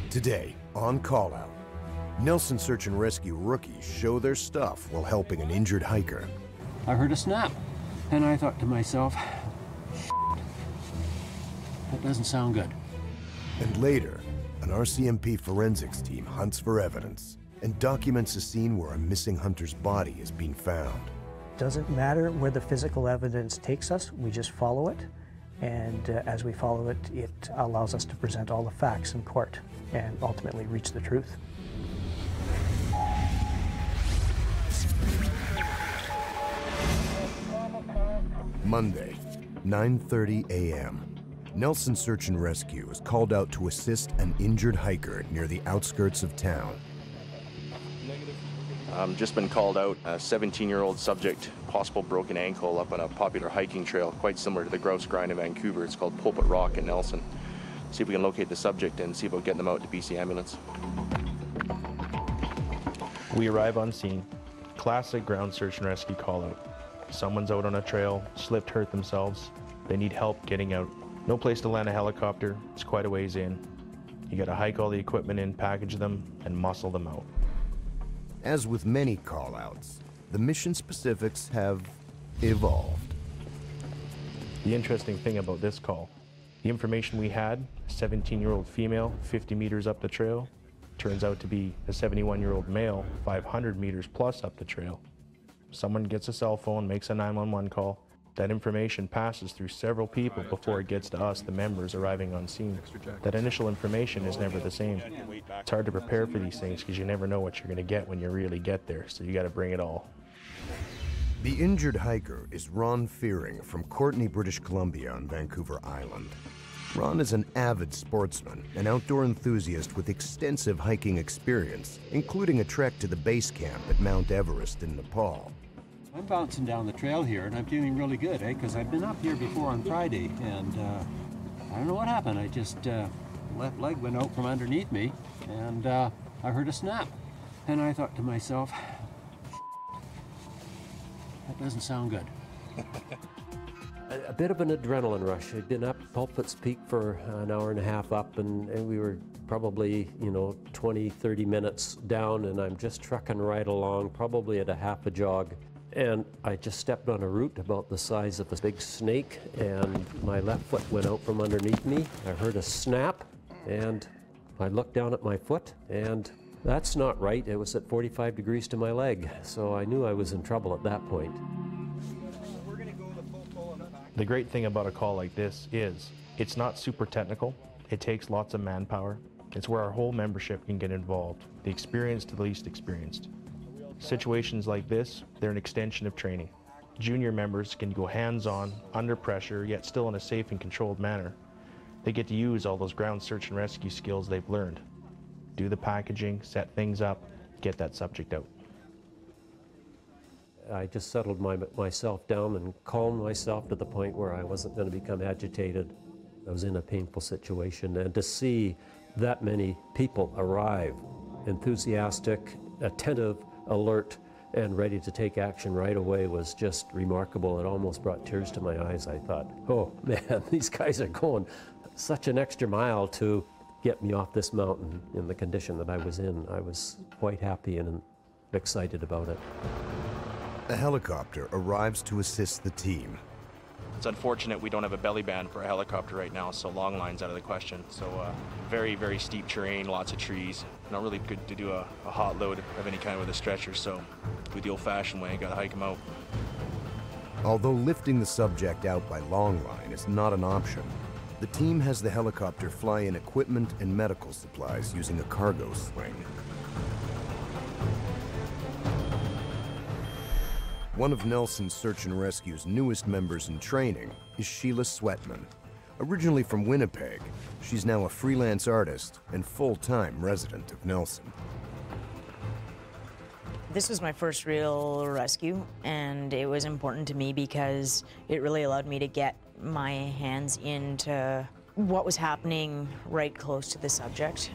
Today, on Call Out, Nelson Search and Rescue rookies show their stuff while helping an injured hiker. I heard a snap, and I thought to myself, that doesn't sound good. And later, an RCMP forensics team hunts for evidence and documents a scene where a missing hunter's body is being found. Doesn't matter where the physical evidence takes us, we just follow it. And as we follow it, it allows us to present all the facts in court and ultimately reach the truth. Monday, 9:30 a.m. Nelson Search and Rescue is called out to assist an injured hiker near the outskirts of town. Just been called out, a 17-year-old subject, possible broken ankle up on a popular hiking trail, quite similar to the Grouse Grind in Vancouver. It's called Pulpit Rock in Nelson. See if we can locate the subject and see about getting them out to BC Ambulance. We arrive on scene. Classic ground search and rescue call out. Someone's out on a trail, slipped, hurt themselves. They need help getting out. No place to land a helicopter. It's quite a ways in. You gotta hike all the equipment in, package them, and muscle them out. As with many call-outs, the mission specifics have evolved. The interesting thing about this call, the information we had, a 17-year-old female 50 meters up the trail, turns out to be a 71-year-old male 500 meters plus up the trail. Someone gets a cell phone, makes a 911 call. That information passes through several people before it gets to us, the members arriving on scene. That initial information is never the same. It's hard to prepare for these things because you never know what you're going to get when you really get there, so you got to bring it all. The injured hiker is Ron Fearing from Courtenay, British Columbia on Vancouver Island. Ron is an avid sportsman, an outdoor enthusiast with extensive hiking experience, including a trek to the base camp at Mount Everest in Nepal. I'm bouncing down the trail here, and I'm feeling really good, because I've been up here before on Friday, and I don't know what happened. I just, left leg went out from underneath me, and I heard a snap. And I thought to myself, that doesn't sound good. A bit of an adrenaline rush. I'd been up Pulpit's Peak for an hour and a half up, and we were probably, 20, 30 minutes down, and I'm just trucking right along, probably at a half a jog. And I just stepped on a root about the size of a big snake, and my left foot went out from underneath me. I heard a snap, and I looked down at my foot, and that's not right. It was at 45 degrees to my leg, so I knew I was in trouble at that point. The great thing about a call like this is it's not super technical. It takes lots of manpower. It's where our whole membership can get involved, the experienced to the least experienced. Situations like this, they're an extension of training. Junior members can go hands-on, under pressure, yet still in a safe and controlled manner. They get to use all those ground search and rescue skills they've learned. Do the packaging, set things up, get that subject out. I just settled myself down and calmed myself to the point where I wasn't going to become agitated. I was in a painful situation, and to see that many people arrive, enthusiastic, attentive, alert, and ready to take action right away was just remarkable. It almost brought tears to my eyes. I thought, oh man, these guys are going such an extra mile to get me off this mountain in the condition that I was in. I was quite happy and excited about it. A helicopter arrives to assist the team. It's unfortunate we don't have a belly band for a helicopter right now, so long line's out of the question. So very, very steep terrain, lots of trees. Not really good to do a hot load of any kind with a stretcher, so we the old-fashioned way, gotta hike them out. Although lifting the subject out by long line is not an option, the team has the helicopter fly in equipment and medical supplies using a cargo sling. One of Nelson Search and Rescue's newest members in training is Sheila Sweatman. Originally from Winnipeg, she's now a freelance artist and full-time resident of Nelson. This was my first real rescue, and it was important to me because it really allowed me to get my hands into what was happening right close to the subject.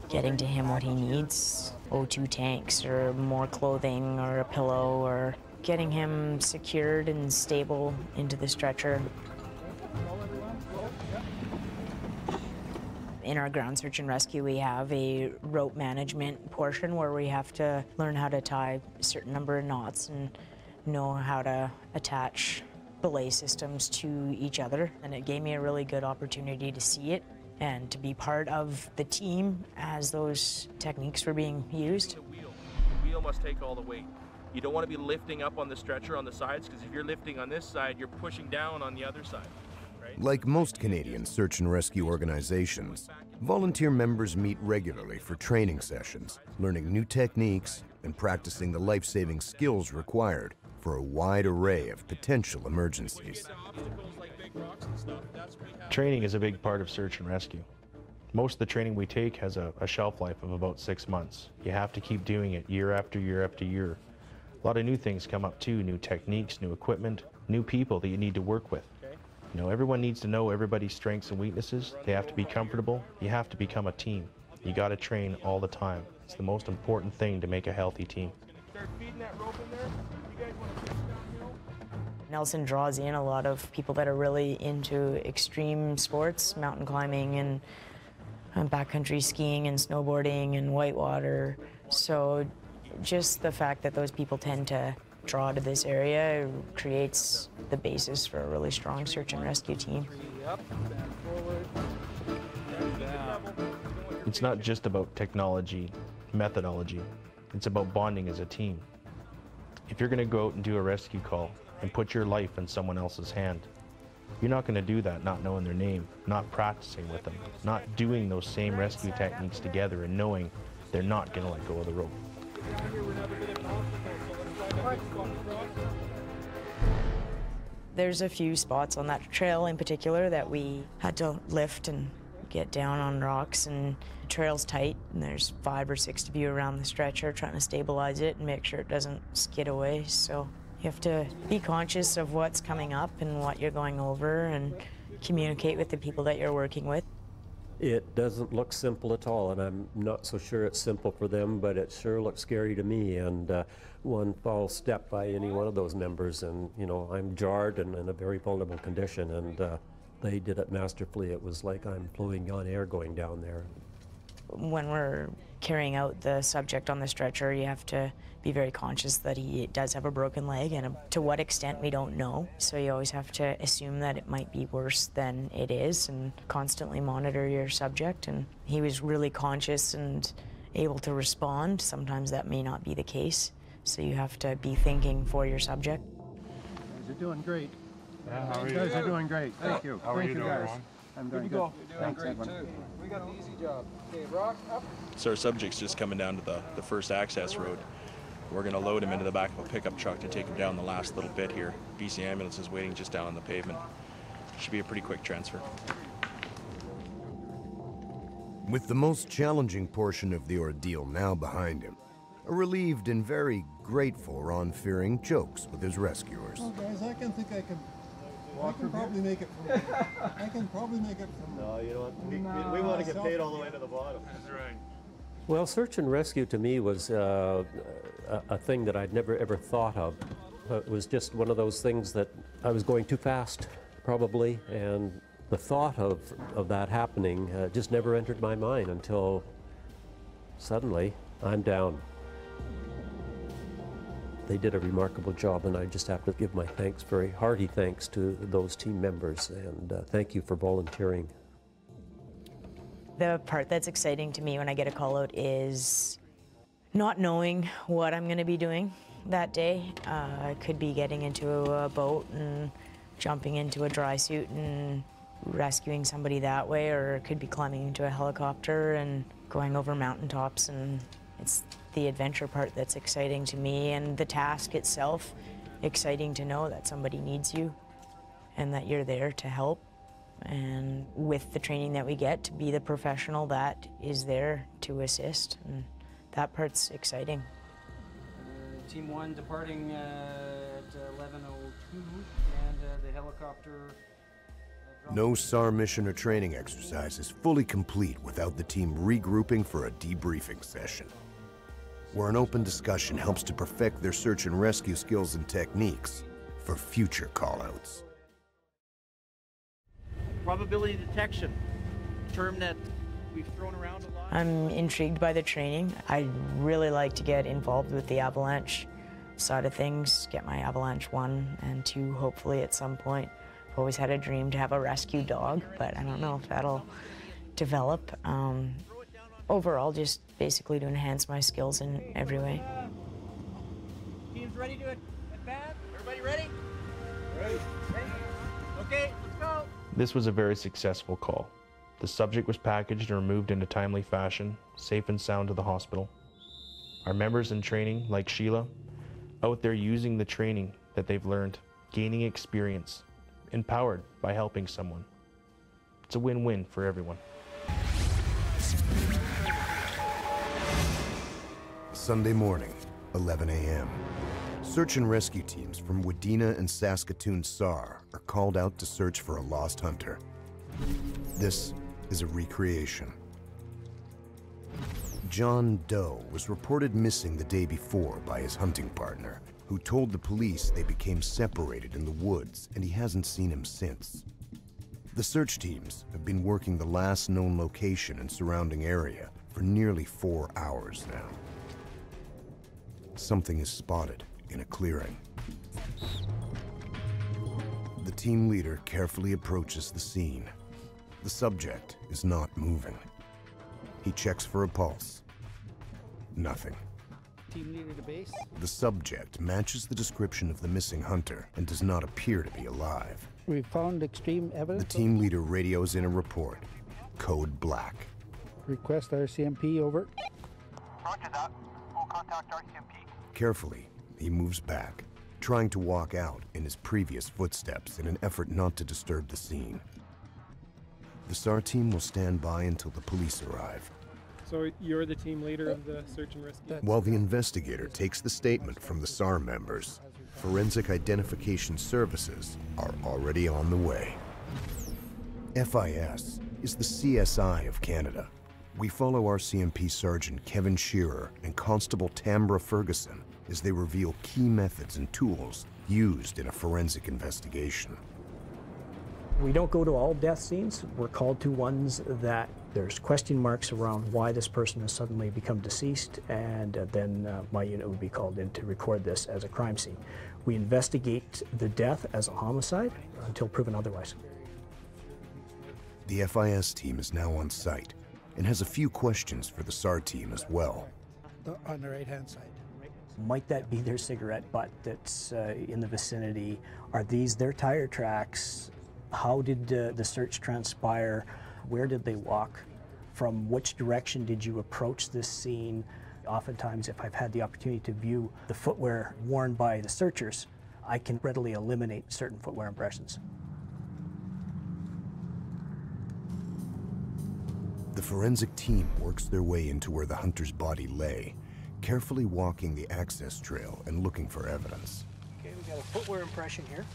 Getting to him what he needs, O2 tanks or more clothing or a pillow, or getting him secured and stable into the stretcher. In our ground search and rescue, we have a rope management portion where we have to learn how to tie a certain number of knots and know how to attach belay systems to each other. And it gave me a really good opportunity to see it and to be part of the team as those techniques were being used. The wheel must take all the weight. You don't want to be lifting up on the stretcher on the sides, because if you're lifting on this side, you're pushing down on the other side. Right? Like most Canadian search and rescue organizations, volunteer members meet regularly for training sessions, learning new techniques and practicing the life-saving skills required for a wide array of potential emergencies. Training is a big part of search and rescue. Most of the training we take has a shelf life of about 6 months. You have to keep doing it year after year after year. A lot of new things come up too, new techniques, new equipment, new people that you need to work with. You know, everyone needs to know everybody's strengths and weaknesses. They have to be comfortable. You have to become a team. You got to train all the time. It's the most important thing to make a healthy team. Start feeding that rope in there. You guys want to push downhill? Nelson draws in a lot of people that are really into extreme sports, mountain climbing and backcountry skiing and snowboarding and whitewater. So just the fact that those people tend to draw to this area creates the basis for a really strong search and rescue team. It's not just about technology, methodology. It's about bonding as a team. If you're going to go out and do a rescue call and put your life in someone else's hand, you're not going to do that not knowing their name, not practicing with them, not doing those same rescue techniques together and knowing they're not going to let go of the rope. There's a few spots on that trail in particular that we had to lift and get down on rocks, and the trail's tight and there's 5 or 6 of you around the stretcher trying to stabilize it and make sure it doesn't skid away. So you have to be conscious of what's coming up and what you're going over and communicate with the people that you're working with. It doesn't look simple at all, and I'm not so sure it's simple for them, but it sure looks scary to me. And one false step by any one of those members, and you know, I'm jarred and in a very vulnerable condition, and they did it masterfully. It was like I'm floating on air going down there. When we're carrying out the subject on the stretcher, you have to be very conscious that he does have a broken leg, and to what extent we don't know. So you always have to assume that it might be worse than it is and constantly monitor your subject. And he was really conscious and able to respond. Sometimes that may not be the case. So you have to be thinking for your subject. You're doing great. Yeah, how are you guys are doing great. Thank you. How are you doing, guys. Ron? I'm doing good. You're doing Thanks, great everyone. too. We got the easy job. Okay, rock up. So our subject's just coming down to the first access road. We're going to load him into the back of a pickup truck to take him down the last little bit here. BC ambulance is waiting just down on the pavement. Should be a pretty quick transfer. With the most challenging portion of the ordeal now behind him, a relieved and very grateful Ron Fearing jokes with his rescuers. Oh, guys, I can probably make it from I can probably make it from No, you know what? We want to get paid all the way to the bottom. That's right. Well, search and rescue to me was a thing that I'd never ever thought of. It was just one of those things that I was going too fast, probably, and the thought of that happening just never entered my mind until suddenly I'm down. They did a remarkable job, and I just have to give my thanks, very hearty thanks to those team members, and thank you for volunteering. The part that's exciting to me when I get a call out is not knowing what I'm going to be doing that day. I could be getting into a boat and jumping into a dry suit and rescuing somebody that way, or it could be climbing into a helicopter and going over mountaintops, and it's the adventure part that's exciting to me, and the task itself exciting to know that somebody needs you and that you're there to help, and with the training that we get to be the professional that is there to assist, and that part's exciting. Team 1 departing at 11:02, and the helicopter... No SAR mission or training exercise is fully complete without the team regrouping for a debriefing session, where an open discussion helps to perfect their search and rescue skills and techniques for future call-outs. Probability detection, term that we've thrown around a lot. I'm intrigued by the training. I'd really like to get involved with the avalanche side of things, get my avalanche 1 and 2 hopefully at some point. I've always had a dream to have a rescue dog, but I don't know if that'll develop. Overall, just basically to enhance my skills in every way. Team's ready to advance. Everybody ready? Ready. Okay, let's go. This was a very successful call. The subject was packaged and removed in a timely fashion, safe and sound to the hospital. Our members in training, like Sheila, out there using the training that they've learned, gaining experience, empowered by helping someone. It's a win-win for everyone. Sunday morning, 11 a.m. Search and rescue teams from Wadena and Saskatoon SAR are called out to search for a lost hunter. This is a recreation. John Doe was reported missing the day before by his hunting partner, who told the police they became separated in the woods and he hasn't seen him since. The search teams have been working the last known location and surrounding area for nearly 4 hours now. Something is spotted in a clearing. The team leader carefully approaches the scene. The subject is not moving. He checks for a pulse. Nothing. Team leader to base. The subject matches the description of the missing hunter and does not appear to be alive. We found extreme evidence. The team leader radios in a report. Code Black. Request RCMP, over. Roger that. We'll contact RCMP. Carefully, he moves back, trying to walk out in his previous footsteps in an effort not to disturb the scene. The SAR team will stand by until the police arrive. So you're the team leader of the search and rescue? While the investigator takes the statement from the SAR members, forensic identification services are already on the way. FIS is the CSI of Canada. We follow RCMP Sergeant Kevin Shearer and Constable Tambra Ferguson as they reveal key methods and tools used in a forensic investigation. We don't go to all death scenes. We're called to ones that there's question marks around why this person has suddenly become deceased, and then my unit would be called in to record this as a crime scene. We investigate the death as a homicide until proven otherwise. The FIS team is now on site and has a few questions for the SAR team as well. On the right-hand side. Might that be their cigarette butt that's in the vicinity? Are these their tire tracks? How did the search transpire? Where did they walk? From which direction did you approach this scene? Oftentimes, if I've had the opportunity to view the footwear worn by the searchers, I can readily eliminate certain footwear impressions. The forensic team works their way into where the hunter's body lay, carefully walking the access trail and looking for evidence. Okay, we got a footwear impression here.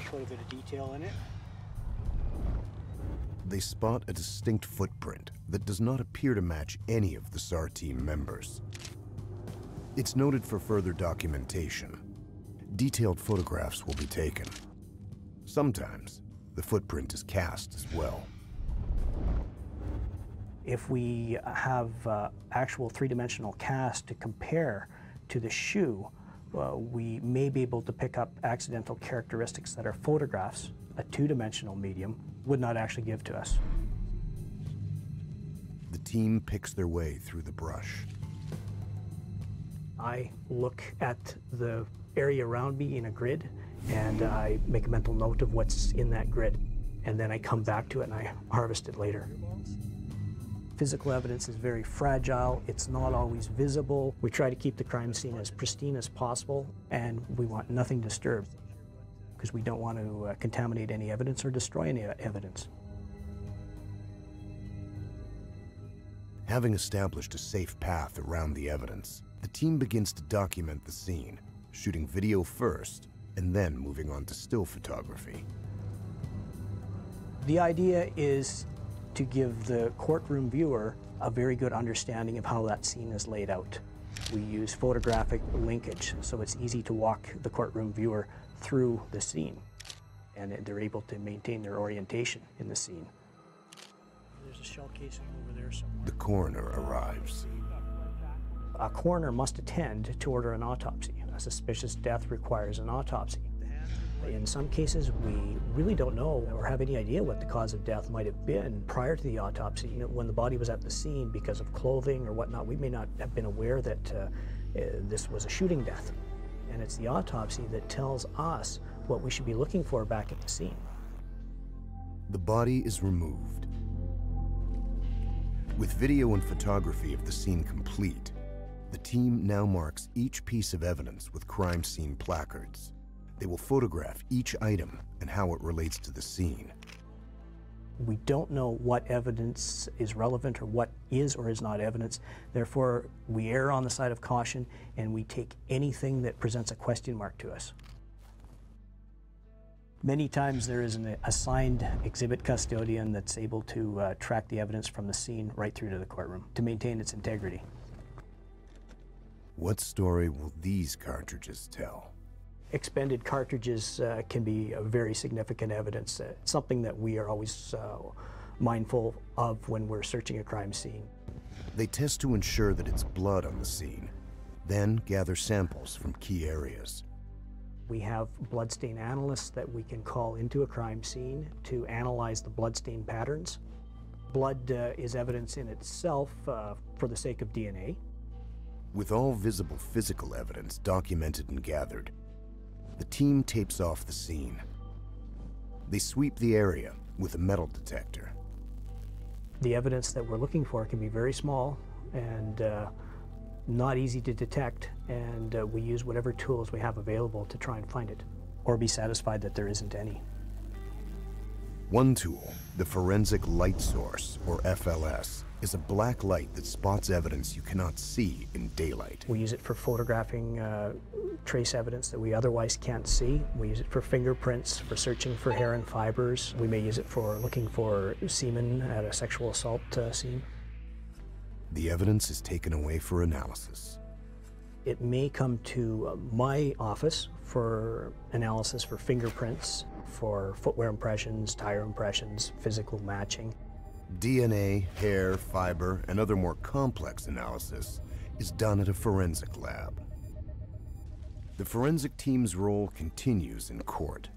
Quite a bit of detail in it. They spot a distinct footprint that does not appear to match any of the SAR team members. It's noted for further documentation. Detailed photographs will be taken. Sometimes, the footprint is cast as well. If we have actual three-dimensional cast to compare to the shoe, we may be able to pick up accidental characteristics that our photographs, a two-dimensional medium, would not actually give to us. The team picks their way through the brush. I look at the area around me in a grid, and I make a mental note of what's in that grid. And then I come back to it and I harvest it later. Physical evidence is very fragile. It's not always visible. We try to keep the crime scene as pristine as possible, and we want nothing disturbed because we don't want to contaminate any evidence or destroy any evidence. Having established a safe path around the evidence, the team begins to document the scene, shooting video first and then moving on to still photography. The idea is to give the courtroom viewer a very good understanding of how that scene is laid out. We use photographic linkage, so it's easy to walk the courtroom viewer through the scene, and they're able to maintain their orientation in the scene. There's a shell casing over there somewhere. The coroner arrives. A coroner must attend to order an autopsy. A suspicious death requires an autopsy. In some cases, we really don't know or have any idea what the cause of death might have been prior to the autopsy. You know, when the body was at the scene because of clothing or whatnot, we may not have been aware that this was a shooting death. And it's the autopsy that tells us what we should be looking for back at the scene. The body is removed. With video and photography of the scene complete, the team now marks each piece of evidence with crime scene placards. They will photograph each item and how it relates to the scene. We don't know what evidence is relevant or what is or is not evidence. Therefore, we err on the side of caution and we take anything that presents a question mark to us. Many times there is an assigned exhibit custodian that's able to track the evidence from the scene right through to the courtroom to maintain its integrity. What story will these cartridges tell? Expended cartridges can be a very significant evidence, something that we are always mindful of when we're searching a crime scene. They test to ensure that it's blood on the scene, then gather samples from key areas. We have bloodstain analysts that we can call into a crime scene to analyze the bloodstain patterns. Blood is evidence in itself for the sake of DNA. With all visible physical evidence documented and gathered, the team tapes off the scene. They sweep the area with a metal detector. The evidence that we're looking for can be very small and not easy to detect, and we use whatever tools we have available to try and find it, or be satisfied that there isn't any. One tool, the forensic light source, or FLS, is a black light that spots evidence you cannot see in daylight. We use it for photographing trace evidence that we otherwise can't see. We use it for fingerprints, for searching for hair and fibers. We may use it for looking for semen at a sexual assault scene. The evidence is taken away for analysis. It may come to my office for analysis for fingerprints, for footwear impressions, tire impressions, physical matching. DNA, hair, fiber, and other more complex analysis is done at a forensic lab. The forensic team's role continues in court.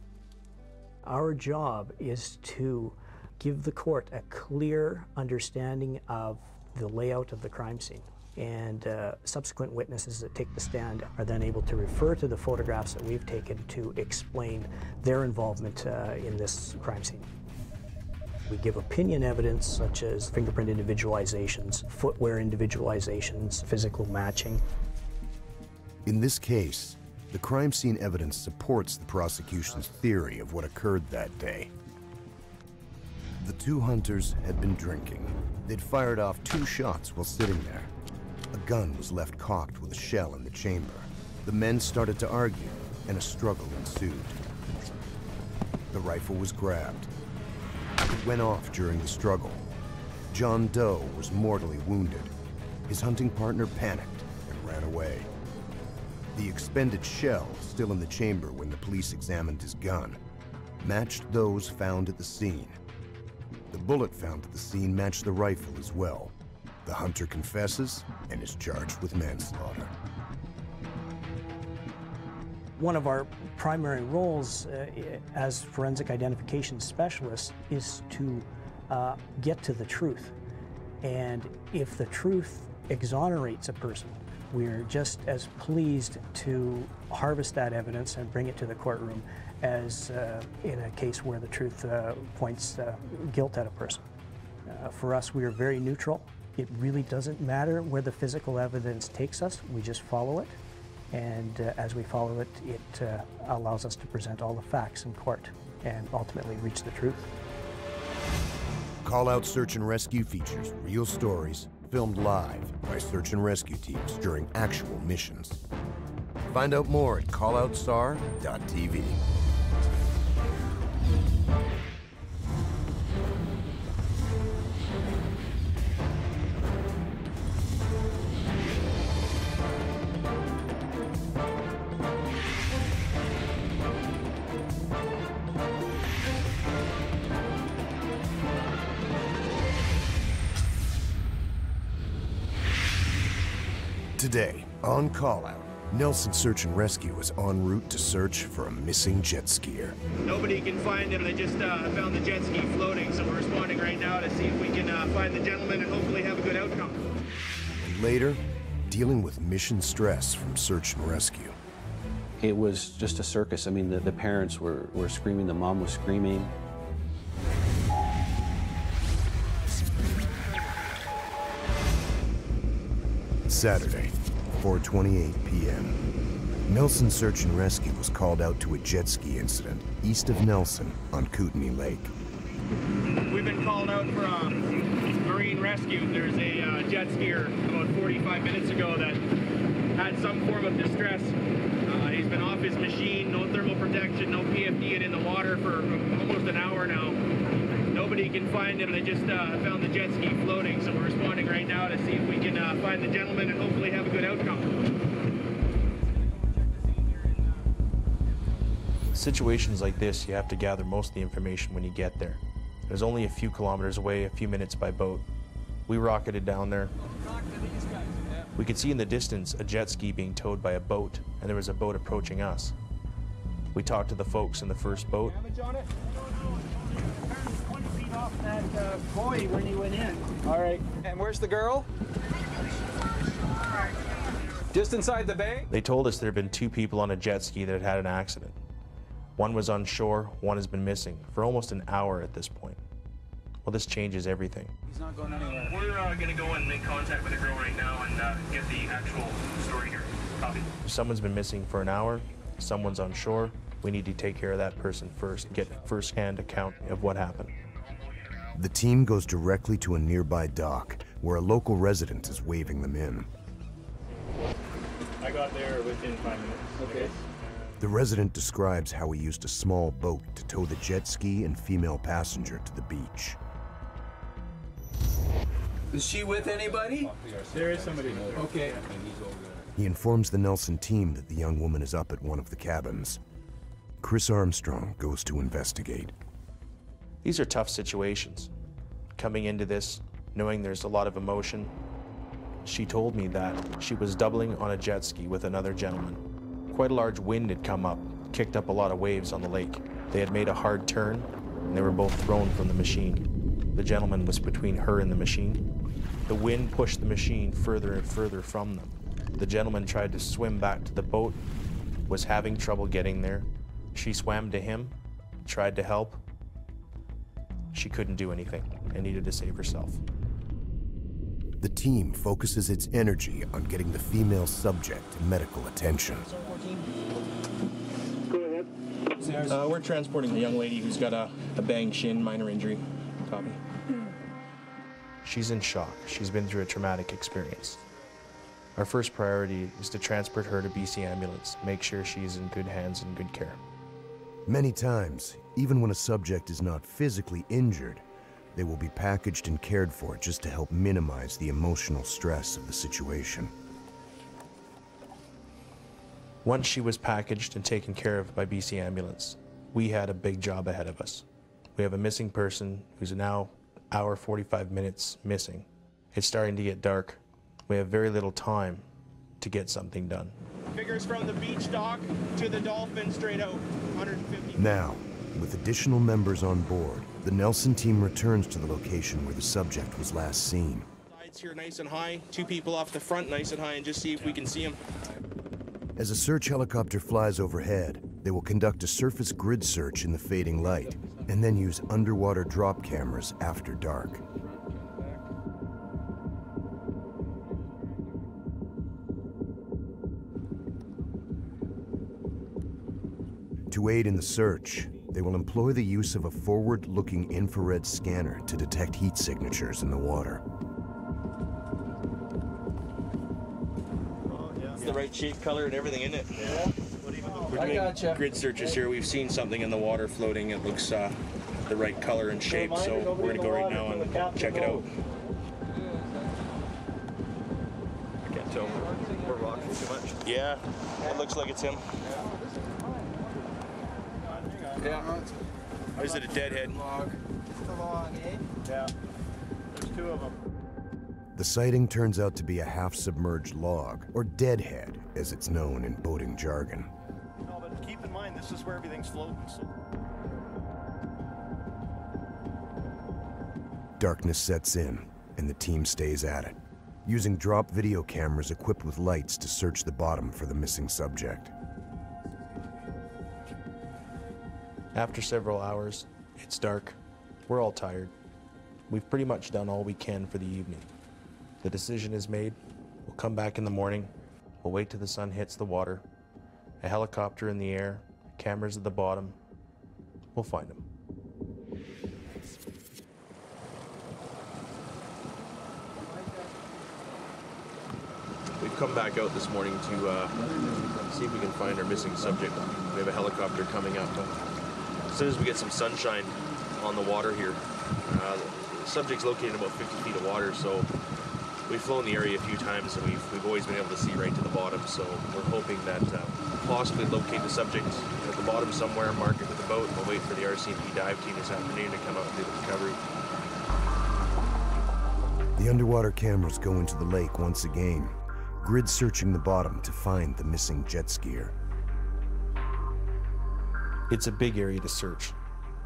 Our job is to give the court a clear understanding of the layout of the crime scene, and subsequent witnesses that take the stand are then able to refer to the photographs that we've taken to explain their involvement in this crime scene. We give opinion evidence such as fingerprint individualizations, footwear individualizations, physical matching. In this case, the crime scene evidence supports the prosecution's theory of what occurred that day. The two hunters had been drinking. They'd fired off 2 shots while sitting there. A gun was left cocked with a shell in the chamber. The men started to argue, and a struggle ensued. The rifle was grabbed. It went off during the struggle. John Doe was mortally wounded. His hunting partner panicked and ran away. The expended shell, still in the chamber when the police examined his gun, matched those found at the scene. The bullet found at the scene matched the rifle as well. The hunter confesses and is charged with manslaughter. One of our primary roles as forensic identification specialists is to get to the truth. And if the truth exonerates a person, we're just as pleased to harvest that evidence and bring it to the courtroom as in a case where the truth points guilt at a person. For us, we are very neutral. It really doesn't matter where the physical evidence takes us. We just follow it. And as we follow it, it allows us to present all the facts in court and ultimately reach the truth. Call Out Search and Rescue features real stories filmed live by search and rescue teams during actual missions. Find out more at calloutsar.tv. Today, on call-out, Nelson Search and Rescue is en route to search for a missing jet skier. Nobody can find him. They just found the jet ski floating, so we're responding right now to see if we can find the gentleman and hopefully have a good outcome. And later, dealing with mission stress from search and rescue. It was just a circus. I mean, the parents were screaming, the mom was screaming. Saturday, 4:28 p.m. Nelson Search and Rescue was called out to a jet ski incident east of Nelson on Kootenai Lake. We've been called out for a marine rescue. There's a jet skier about 45 minutes ago that had some form of distress. He's been off his machine, no thermal protection, no PFD, and in the water for almost an hour now. Nobody can find him. They just found the jet ski floating, so we're responding right now to see if we can find the gentleman and hopefully have a good outcome. Situations like this, you have to gather most of the information when you get there. It was only a few kilometers away, a few minutes by boat. We rocketed down there. We could see in the distance a jet ski being towed by a boat, and there was a boat approaching us. We talked to the folks in the first boat. Off that buoy when you went in. All right. And where's the girl? Just inside the bay? They told us there had been 2 people on a jet ski that had had an accident. One was on shore, one has been missing for almost an hour at this point. Well, this changes everything. He's not going anywhere. We're going to go and make contact with the girl right now and get the actual story here. Copy. Someone's been missing for an hour, someone's on shore. We need to take care of that person first, get first-hand account of what happened. The team goes directly to a nearby dock where a local resident is waving them in. I got there within 5 minutes. Okay. The resident describes how he used a small boat to tow the jet ski and female passenger to the beach. Is she with anybody? There is somebody. Okay. He informs the Nelson team that the young woman is up at one of the cabins. Chris Armstrong goes to investigate. These are tough situations. Coming into this, knowing there's a lot of emotion, she told me that she was doubling on a jet ski with another gentleman. Quite a large wind had come up, kicked up a lot of waves on the lake. They had made a hard turn, and they were both thrown from the machine. The gentleman was between her and the machine. The wind pushed the machine further and further from them. The gentleman tried to swim back to the boat, was having trouble getting there. She swam to him, tried to help. She couldn't do anything and needed to save herself. The team focuses its energy on getting the female subject medical attention. Go ahead. We're transporting the young lady who's got a banged shin, minor injury. Copy. She's in shock. She's been through a traumatic experience. Our first priority is to transport her to BC Ambulance, make sure she's in good hands and good care. Many times, even when a subject is not physically injured, they will be packaged and cared for just to help minimize the emotional stress of the situation. Once she was packaged and taken care of by BC Ambulance, we had a big job ahead of us. We have a missing person who's now hour 45 minutes missing. It's starting to get dark. We have very little time to get something done. Figures from the beach dock to the Dolphin straight out, 150. Now, with additional members on board, the Nelson team returns to the location where the subject was last seen. Sides here nice and high, 2 people off the front nice and high, and just see if we can see him. As a search helicopter flies overhead, they will conduct a surface grid search in the fading light, and then use underwater drop cameras after dark. To aid in the search, they will employ the use of a forward-looking infrared scanner to detect heat signatures in the water. It's the right shape, color, and everything in it. Yeah. We're doing grid searches here. We've seen something in the water floating. It looks the right color and shape, so we're going to go right now and check it out. I can't tell. We're rocking too much. Yeah, it looks like it's him. Yeah. Or is it a deadhead? Just a log, eh? Yeah. There's 2 of them. The sighting turns out to be a half-submerged log, or deadhead, as it's known in boating jargon. No, but keep in mind, this is where everything's floating. So. Darkness sets in, and the team stays at it, using drop video cameras equipped with lights to search the bottom for the missing subject. After several hours, it's dark. We're all tired. We've pretty much done all we can for the evening. The decision is made. We'll come back in the morning. We'll wait till the sun hits the water. A helicopter in the air, cameras at the bottom. We'll find them. We've come back out this morning to see if we can find our missing subject. We have a helicopter coming up. As soon as we get some sunshine on the water here, the subject's located in about 50 feet of water, so we've flown the area a few times and we've always been able to see right to the bottom, so we're hoping that possibly locate the subject at the bottom somewhere, mark it with a boat, and we'll wait for the RCMP dive team this afternoon to come out and do the recovery. The underwater cameras go into the lake once again, grid searching the bottom to find the missing jet skier. It's a big area to search.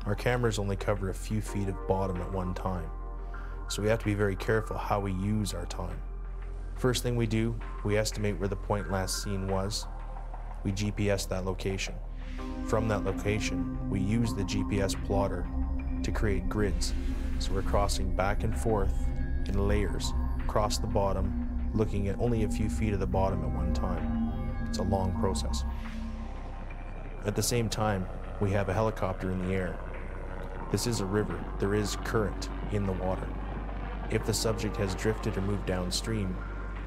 Our cameras only cover a few feet of bottom at one time, so we have to be very careful how we use our time. First thing we do, we estimate where the point last seen was. We GPS that location. From that location, we use the GPS plotter to create grids, so we're crossing back and forth in layers across the bottom, looking at only a few feet of the bottom at one time. It's a long process. At the same time, we have a helicopter in the air. This is a river. There is current in the water. If the subject has drifted or moved downstream,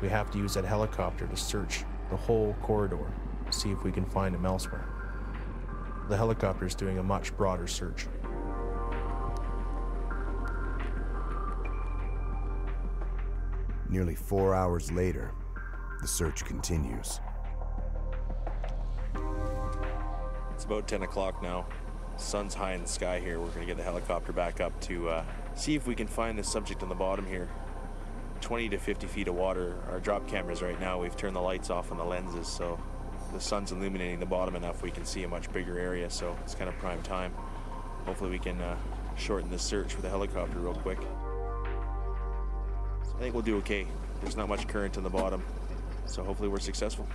we have to use that helicopter to search the whole corridor, see if we can find him elsewhere. The helicopter is doing a much broader search. Nearly 4 hours later, the search continues. It's about 10 o'clock now. Sun's high in the sky here. We're going to get the helicopter back up to see if we can find the subject on the bottom here. 20 to 50 feet of water. Our drop cameras right now, we've turned the lights off on the lenses, so the sun's illuminating the bottom enough we can see a much bigger area, so it's kind of prime time. Hopefully we can shorten this search with a helicopter real quick. So I think we'll do okay. There's not much current in the bottom, so hopefully we're successful.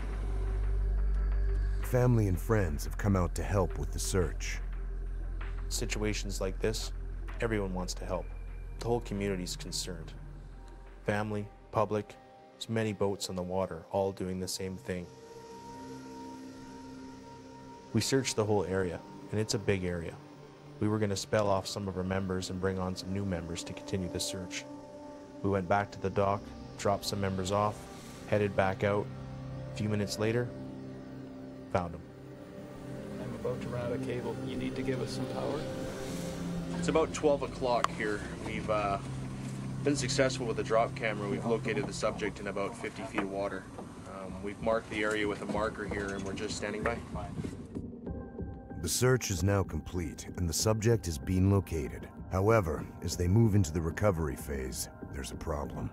Family and friends have come out to help with the search. Situations like this, everyone wants to help. The whole community's concerned. Family, public, there's many boats on the water, all doing the same thing. We searched the whole area, and it's a big area. We were going to spell off some of our members and bring on some new members to continue the search. We went back to the dock, dropped some members off, headed back out. A few minutes later, found him. I'm about to run out of cable. You need to give us some power. It's about 12 o'clock here. We've been successful with the drop camera. We've located the subject in about 50 feet of water. We've marked the area with a marker here and we're just standing by. The search is now complete and the subject is being located. However, as they move into the recovery phase, there's a problem.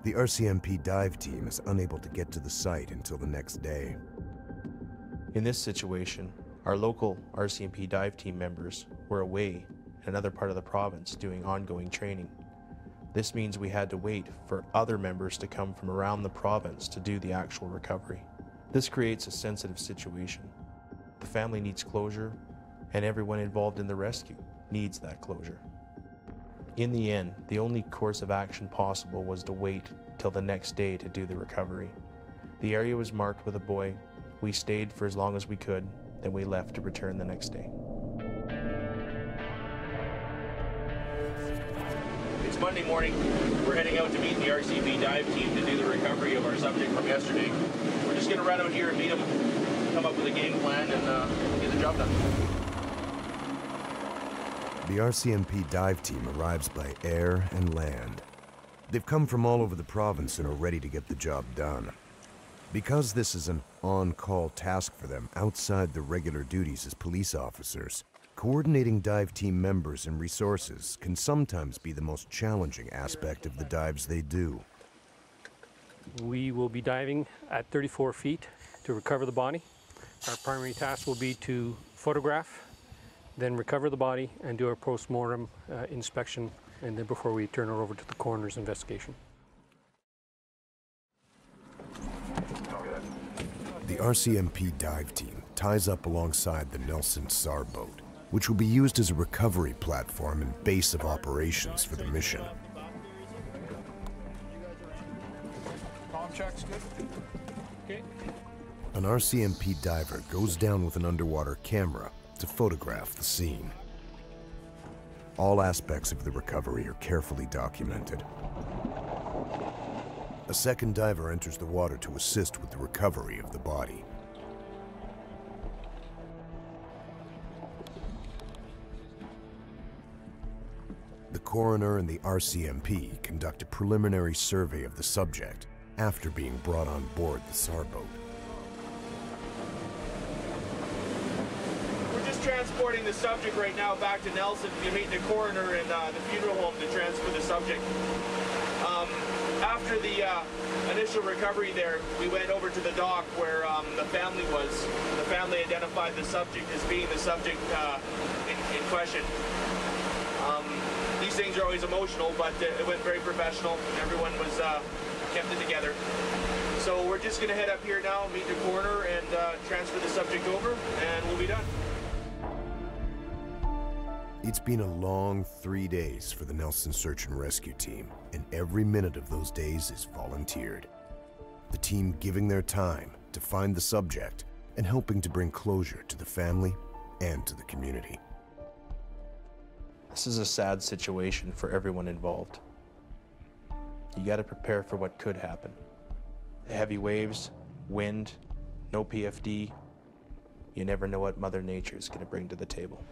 The RCMP dive team is unable to get to the site until the next day. In this situation, our local RCMP dive team members were away in another part of the province doing ongoing training. This means we had to wait for other members to come from around the province to do the actual recovery. This creates a sensitive situation. The family needs closure, and everyone involved in the rescue needs that closure. In the end, the only course of action possible was to wait till the next day to do the recovery. The area was marked with a buoy. We stayed for as long as we could, then we left to return the next day. It's Monday morning. We're heading out to meet the RCMP dive team to do the recovery of our subject from yesterday. We're just going to run out here and meet them, come up with a game plan, and get the job done. The RCMP dive team arrives by air and land. They've come from all over the province and are ready to get the job done. Because this is an on-call task for them outside their regular duties as police officers, Coordinating dive team members and resources can sometimes be the most challenging aspect of the dives they do. We will be diving at 34 feet to recover the body. Our primary task will be to photograph, then recover the body and do our post-mortem inspection, and then before we turn it over to the coroner's investigation. The RCMP dive team ties up alongside the Nelson SAR boat, which will be used as a recovery platform and base of operations for the mission. Tom check's good. Okay. An RCMP diver goes down with an underwater camera to photograph the scene. All aspects of the recovery are carefully documented. A second diver enters the water to assist with the recovery of the body. The coroner and the RCMP conduct a preliminary survey of the subject after being brought on board the SAR boat. We're just transporting the subject right now back to Nelson to meet the coroner and the funeral home to transfer the subject. After the initial recovery there, we went over to the dock where the family was. The family identified the subject as being the subject in question. These things are always emotional, but it went very professional. Everyone was kept it together. So we're just going to head up here now, meet the coroner, and transfer the subject over, and we'll be done. It's been a long 3 days for the Nelson Search and Rescue Team, and every minute of those days is volunteered. The team giving their time to find the subject and helping to bring closure to the family and to the community. This is a sad situation for everyone involved. You got to prepare for what could happen. Heavy waves, wind, no PFD. You never know what Mother Nature is going to bring to the table.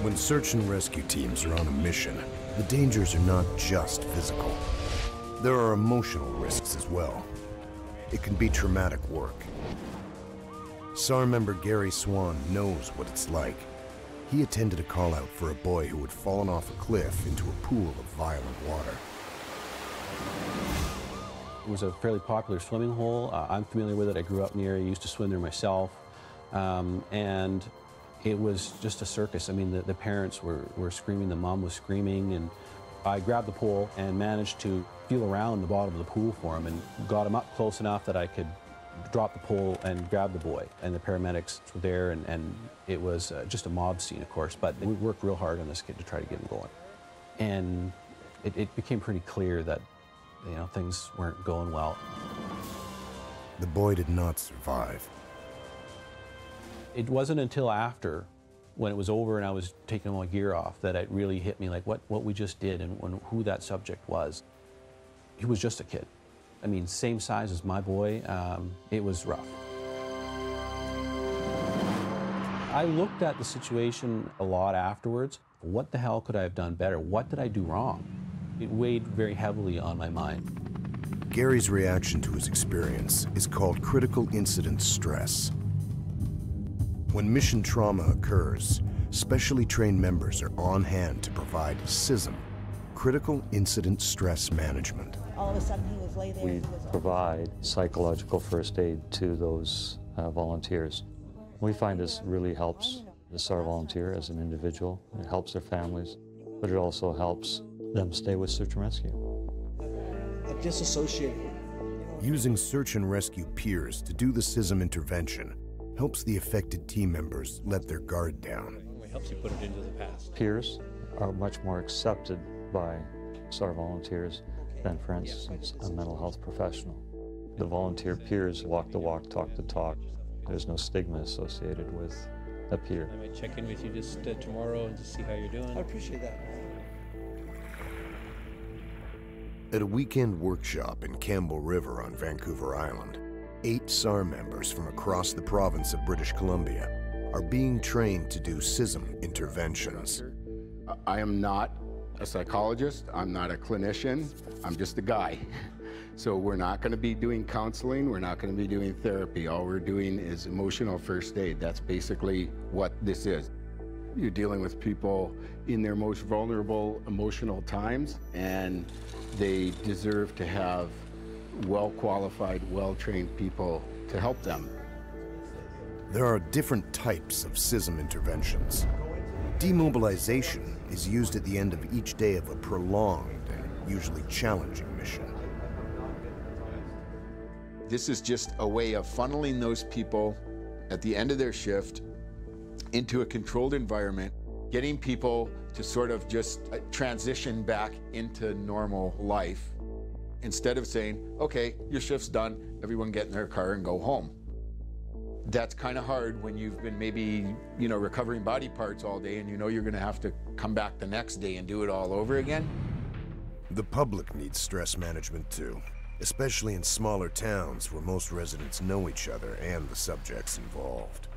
When search and rescue teams are on a mission, the dangers are not just physical. There are emotional risks as well. It can be traumatic work. SAR member Gary Swan knows what it's like. He attended a call-out for a boy who had fallen off a cliff into a pool of violent water. It was a fairly popular swimming hole. I'm familiar with it. I grew up near it. I used to swim there myself. And it was just a circus. I mean, the parents were screaming, the mom was screaming, and I grabbed the pole and managed to feel around the bottom of the pool for him and got him up close enough that I could drop the pole and grab the boy. And the paramedics were there, and it was just a mob scene, of course, but we worked real hard on this kid to try to get him going. And it became pretty clear that, you know, things weren't going well. The boy did not survive. It wasn't until after, when it was over and I was taking my gear off, that it really hit me, like what we just did and who that subject was. He was just a kid. I mean, same size as my boy. It was rough. I looked at the situation a lot afterwards. What the hell could I have done better? What did I do wrong? It weighed very heavily on my mind. Gary's reaction to his experience is called critical incident stress. When mission trauma occurs, specially trained members are on hand to provide CISM, critical incident stress management. All of a sudden he was laid there. We provide psychological first aid to those volunteers. We find this really helps the SAR volunteer as an individual. It helps their families, but it also helps them stay with search and rescue. Disassociated. Using search and rescue peers to do the CISM intervention helps the affected team members let their guard down. It helps you put it into the past. Peers are much more accepted by SAR volunteers than, for instance, a mental health professional. The volunteer peers walk the walk, talk the talk. There's no stigma associated with a peer. I might check in with you just tomorrow and just see how you're doing. I appreciate that. At a weekend workshop in Campbell River on Vancouver Island, 8 SAR members from across the province of British Columbia are being trained to do CISM interventions. I am not a psychologist, I'm not a clinician, I'm just a guy. So we're not going to be doing counseling, we're not going to be doing therapy. All we're doing is emotional first aid. That's basically what this is. You're dealing with people in their most vulnerable emotional times, and they deserve to have well-qualified, well-trained people to help them. There are different types of SISM interventions. Demobilization is used at the end of each day of a prolonged and usually challenging mission. This is just a way of funneling those people at the end of their shift into a controlled environment, getting people to sort of just transition back into normal life, instead of saying, okay, your shift's done, everyone get in their car and go home. That's kind of hard when you've been maybe, recovering body parts all day and you're going to have to come back the next day and do it all over again. The public needs stress management too, especially in smaller towns where most residents know each other and the subjects involved.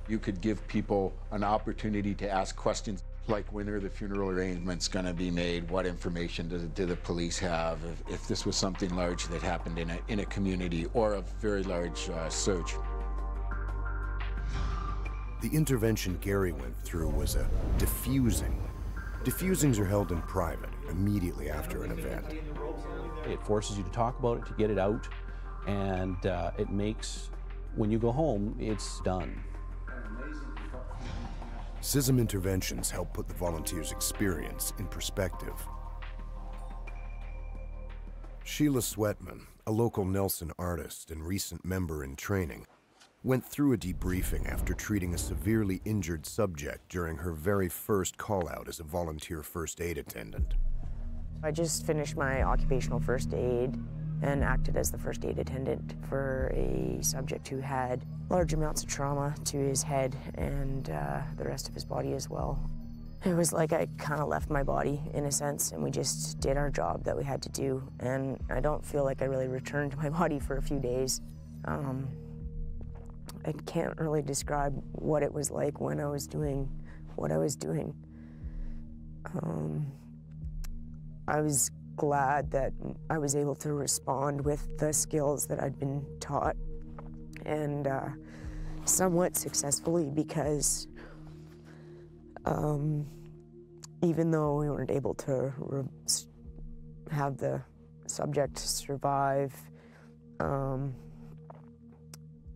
You could give people an opportunity to ask questions like, when are the funeral arrangements going to be made? What information do the police have? If this was something large that happened in a community or a very large search. The intervention Gary went through was a diffusing. Diffusings are held in private immediately after an event. It forces you to talk about it, to get it out, and it makes, when you go home, it's done. SISM interventions help put the volunteers' experience in perspective. Sheila Sweatman, a local Nelson artist and recent member in training, went through a debriefing after treating a severely injured subject during her very first call-out as a volunteer first aid attendant. I just finished my occupational first aid and acted as the first aid attendant for a subject who had large amounts of trauma to his head and the rest of his body as well. It was like I kind of left my body in a sense, and we just did our job that we had to do, and I don't feel like I really returned to my body for a few days. I can't really describe what it was like when I was doing what I was doing. I was glad that I was able to respond with the skills that I'd been taught, and somewhat successfully, because even though we weren't able to have the subject survive,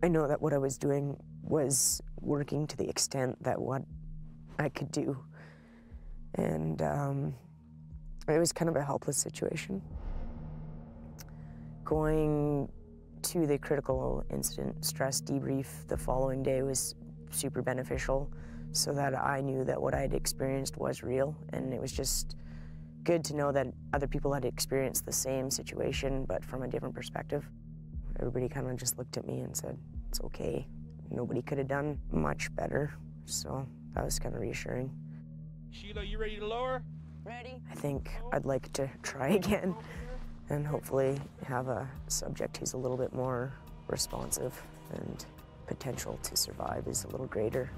I know that what I was doing was working to the extent that what I could do, and it was kind of a helpless situation. Going to the critical incident stress debrief the following day was super beneficial, so that I knew that what I had experienced was real, and it was just good to know that other people had experienced the same situation, but from a different perspective. Everybody kind of just looked at me and said, it's okay. Nobody could have done much better, so that was kind of reassuring. Sheila, you ready to lower? Ready. I think I'd like to try again and hopefully have a subject who's a little bit more responsive and potential to survive is a little greater.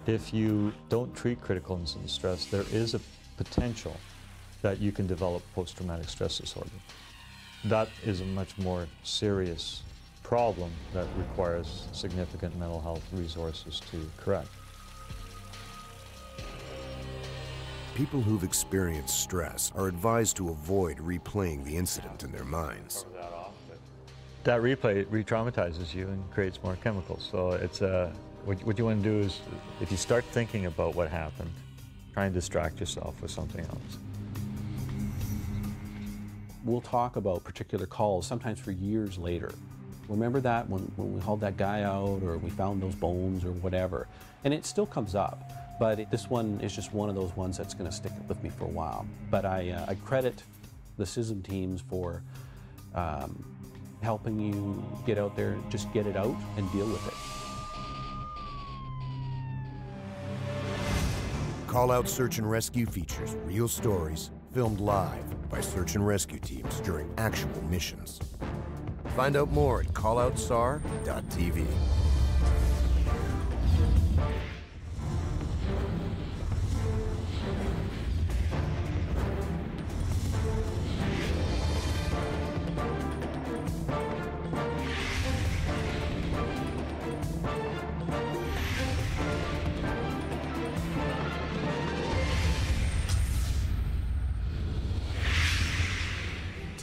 If you don't treat critical incident stress, there is a potential that you can develop post-traumatic stress disorder. That is a much more serious problem that requires significant mental health resources to correct. People who've experienced stress are advised to avoid replaying the incident in their minds. That replay re-traumatizes you and creates more chemicals. So it's what you want to do is, if you start thinking about what happened, try and distract yourself with something else. We'll talk about particular calls sometimes for years later. Remember that when we hauled that guy out, or we found those bones or whatever, and it still comes up. But this one is just one of those ones that's going to stick with me for a while. But I credit the SISM teams for helping you get out there, just get it out and deal with it. Call Out Search and Rescue features real stories filmed live by search and rescue teams during actual missions. Find out more at calloutsar.tv.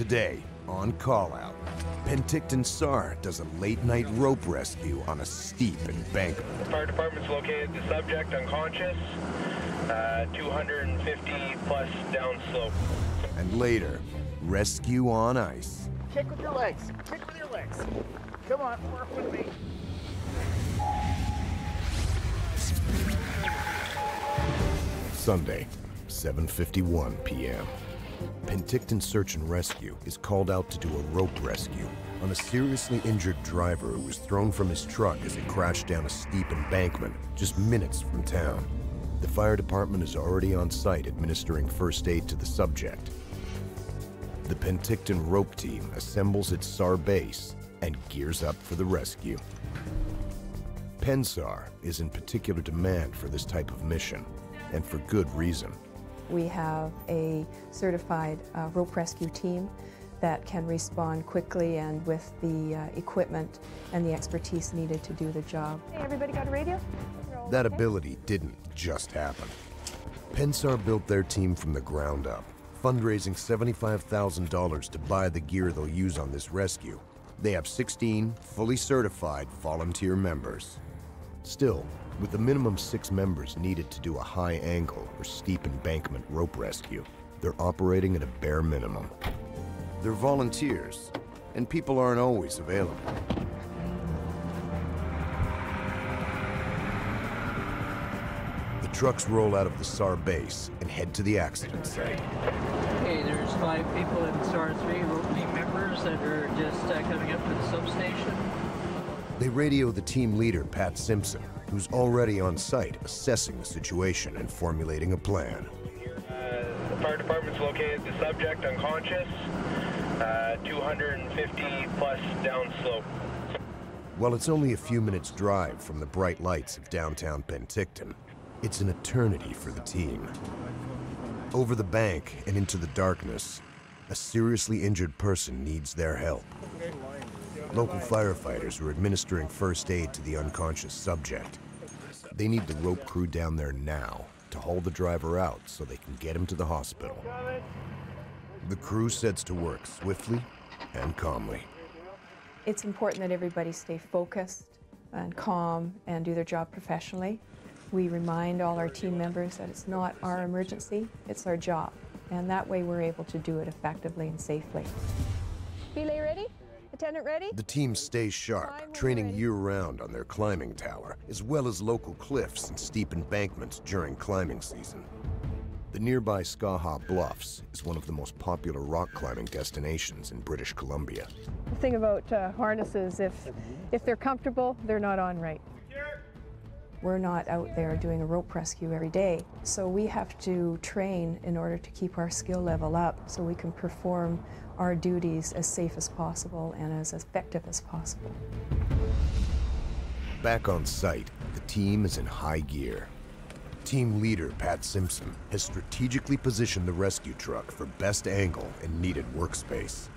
Today, on Call-Out, Penticton SAR does a late-night rope rescue on a steep embankment. The fire department's located the subject unconscious, 250 plus downslope. And later, rescue on ice. Kick with your legs. Kick with your legs. Come on, work with me. Sunday, 7:51 p.m. Penticton Search and Rescue is called out to do a rope rescue on a seriously injured driver who was thrown from his truck as it crashed down a steep embankment just minutes from town. The fire department is already on site administering first aid to the subject. The Penticton rope team assembles its SAR base and gears up for the rescue. PennSAR is in particular demand for this type of mission, and for good reason. We have a certified rope rescue team that can respond quickly and with the equipment and the expertise needed to do the job. Hey, everybody got a radio? That ability didn't just happen. PennSAR built their team from the ground up, fundraising $75,000 to buy the gear they'll use on this rescue. They have 16 fully certified volunteer members. Still, with the minimum 6 members needed to do a high angle or steep embankment rope rescue, they're operating at a bare minimum. They're volunteers, and people aren't always available. The trucks roll out of the SAR base and head to the accident site. Okay, there's 5 people in SAR 3 rope team members that are just coming up to the substation. They radio the team leader, Pat Simpson, who's already on site assessing the situation and formulating a plan. The fire department's located the subject unconscious, 250 plus downslope. While it's only a few minutes' drive from the bright lights of downtown Penticton, it's an eternity for the team. Over the bank and into the darkness, a seriously injured person needs their help. Local firefighters are administering first aid to the unconscious subject. They need the rope crew down there now to haul the driver out so they can get him to the hospital. The crew sets to work swiftly and calmly. It's important that everybody stay focused and calm and do their job professionally. We remind all our team members that it's not our emergency, it's our job. And that way we're able to do it effectively and safely. Belay ready? Attendant ready? The team stays sharp, training year-round on their climbing tower, as well as local cliffs and steep embankments during climbing season. The nearby Skaha Bluffs is one of the most popular rock climbing destinations in British Columbia. The thing about harnesses, if they're comfortable, they're not on right. We're not out there doing a rope rescue every day, so we have to train in order to keep our skill level up so we can perform our duties as safe as possible and as effective as possible. Back on site, the team is in high gear. Team leader Pat Simpson has strategically positioned the rescue truck for best angle and needed workspace.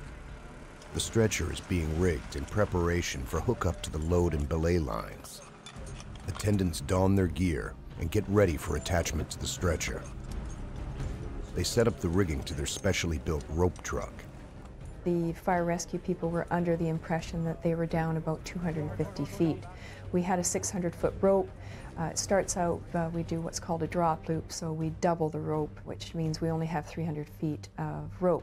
The stretcher is being rigged in preparation for hookup to the load and belay lines. Attendants don their gear and get ready for attachment to the stretcher. They set up the rigging to their specially built rope truck. The fire rescue people were under the impression that they were down about 250 feet. We had a 600-foot rope. It starts out, we do what's called a drop loop, so we double the rope, which means we only have 300 feet of rope.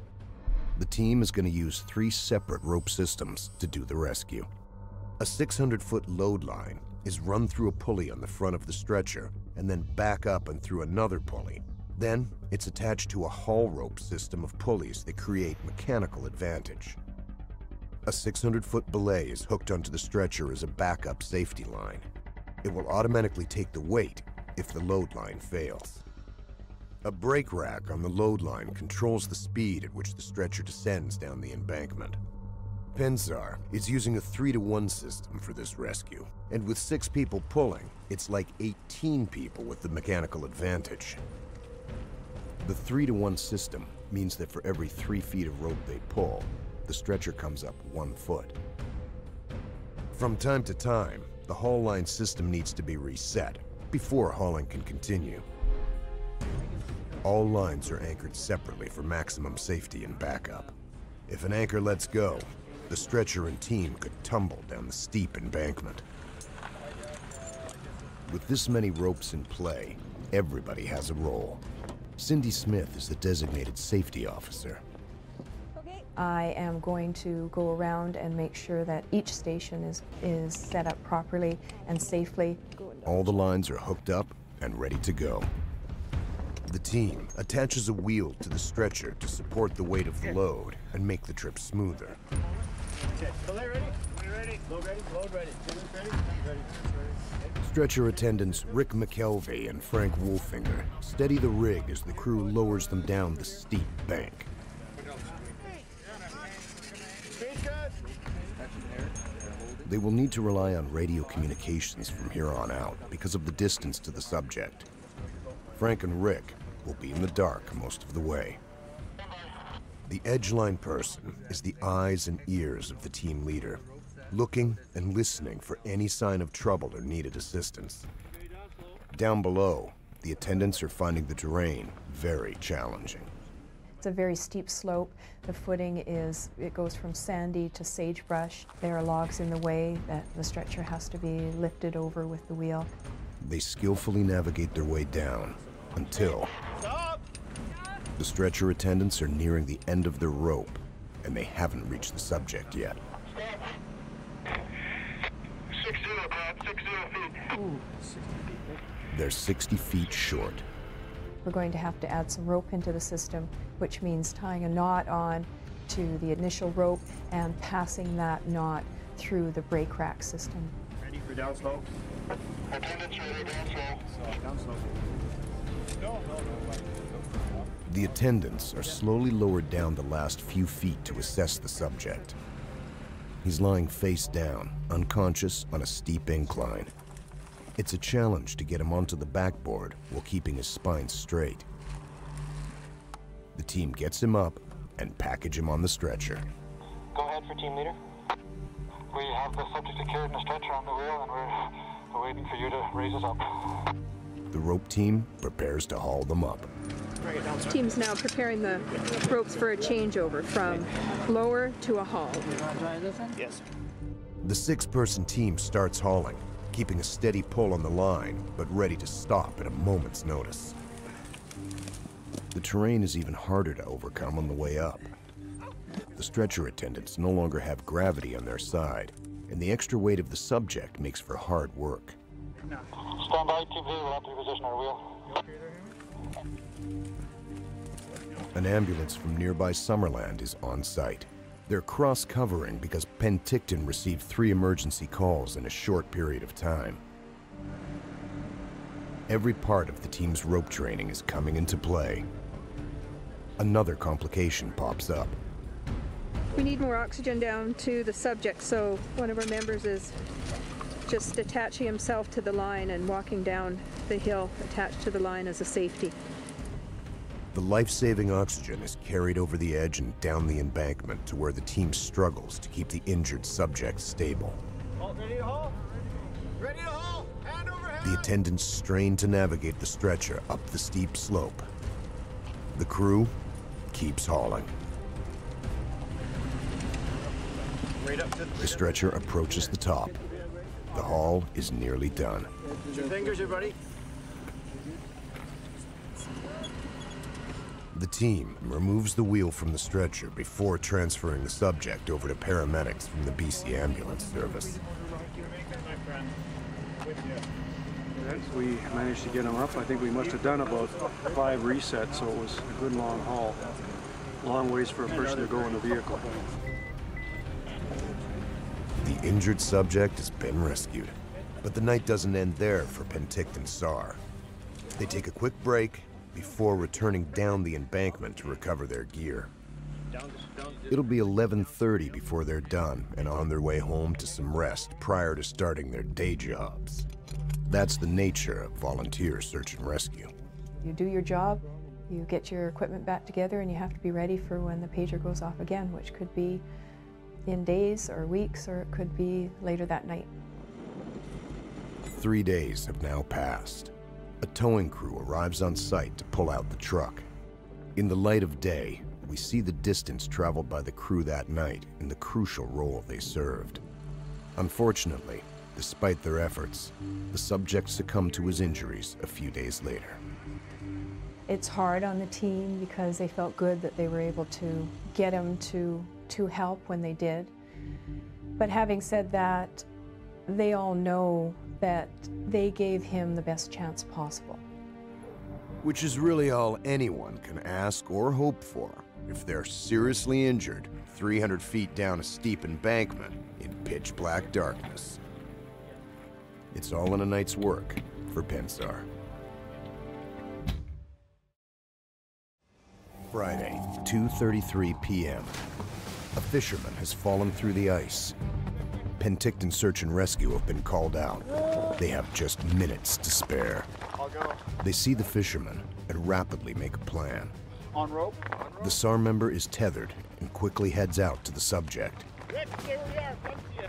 The team is going to use 3 separate rope systems to do the rescue. A 600-foot load line is run through a pulley on the front of the stretcher and then back up and through another pulley. Then it's attached to a haul rope system of pulleys that create mechanical advantage. A 600-foot belay is hooked onto the stretcher as a backup safety line. It will automatically take the weight if the load line fails. A brake rack on the load line controls the speed at which the stretcher descends down the embankment. PennSAR is using a 3-to-1 system for this rescue, and with 6 people pulling, it's like 18 people with the mechanical advantage. The 3-to-1 system means that for every 3 feet of rope they pull, the stretcher comes up 1 foot. From time to time, the haul line system needs to be reset before hauling can continue. All lines are anchored separately for maximum safety and backup. If an anchor lets go, the stretcher and team could tumble down the steep embankment. With this many ropes in play, everybody has a role. Cindy Smith is the designated safety officer. I am going to go around and make sure that each station is set up properly and safely. All the lines are hooked up and ready to go. The team attaches a wheel to the stretcher to support the weight of the load and make the trip smoother. Okay, delay ready? Ready? Load ready? Load ready. Ready? Ready. Stretcher attendants Rick McKelvey and Frank Wolfinger steady the rig as the crew lowers them down the steep bank. They will need to rely on radio communications from here on out because of the distance to the subject. Frank and Rick will be in the dark most of the way. The edgeline person is the eyes and ears of the team leader, looking and listening for any sign of trouble or needed assistance. Down below, the attendants are finding the terrain very challenging. It's a very steep slope. The footing it goes from sandy to sagebrush. There are logs in the way that the stretcher has to be lifted over with the wheel. They skillfully navigate their way down until the stretcher attendants are nearing the end of their rope and they haven't reached the subject yet. 60, Bob. 60 feet. Ooh, 60 feet. They're 60 feet short. We're going to have to add some rope into the system, which means tying a knot on to the initial rope and passing that knot through the brake rack system. Ready for down slow? Attendants ready, down slow. Down slow. No. The attendants are slowly lowered down the last few feet to assess the subject. He's lying face down, unconscious on a steep incline. It's a challenge to get him onto the backboard while keeping his spine straight. The team gets him up and package him on the stretcher. Go ahead for team leader. We have the subject secured in the stretcher on the wheel, and we're waiting for you to raise us up. The rope team prepares to haul them up. The team's now preparing the ropes for a changeover from lower to a haul. Yes. The 6-person team starts hauling, keeping a steady pull on the line, but ready to stop at a moment's notice. The terrain is even harder to overcome on the way up. The stretcher attendants no longer have gravity on their side, and the extra weight of the subject makes for hard work. Stand by, team leader. We'll have to reposition our wheel. An ambulance from nearby Summerland is on site. They're cross-covering because Penticton received 3 emergency calls in a short period of time. Every part of the team's rope training is coming into play. Another complication pops up. We need more oxygen down to the subject, so one of our members is just attaching himself to the line and walking down the hill attached to the line as a safety. The life-saving oxygen is carried over the edge and down the embankment to where the team struggles to keep the injured subject stable. Ready to haul? Ready to haul? Hand over hand. The attendants strain to navigate the stretcher up the steep slope. The crew keeps hauling. The stretcher approaches the top. The haul is nearly done. Your fingers, everybody. The team removes the wheel from the stretcher before transferring the subject over to paramedics from the BC Ambulance Service. We managed to get him up. I think we must have done about 5 resets, so it was a good long haul. Long ways for a person to go in the vehicle. The injured subject has been rescued, but the night doesn't end there for Penticton SAR. They take a quick break before returning down the embankment to recover their gear. It'll be 11:30 before they're done and on their way home to some rest prior to starting their day jobs. That's the nature of volunteer search and rescue. You do your job, you get your equipment back together, and you have to be ready for when the pager goes off again, which could be in days or weeks, or it could be later that night. 3 days have now passed. A towing crew arrives on site to pull out the truck. In the light of day, we see the distance traveled by the crew that night and the crucial role they served. Unfortunately, despite their efforts, the subject succumbed to his injuries a few days later. It's hard on the team because they felt good that they were able to get him to help when they did. But having said that, they all know that they gave him the best chance possible. Which is really all anyone can ask or hope for if they're seriously injured 300 feet down a steep embankment in pitch black darkness. It's all in a night's work for Pensar. Friday, 2:33 p.m. A fisherman has fallen through the ice. Penticton Search and Rescue have been called out. They have just minutes to spare. I'll go. They see the fisherman and rapidly make a plan. On rope. The SAR member is tethered and quickly heads out to the subject. Rick, stay where you are. Come see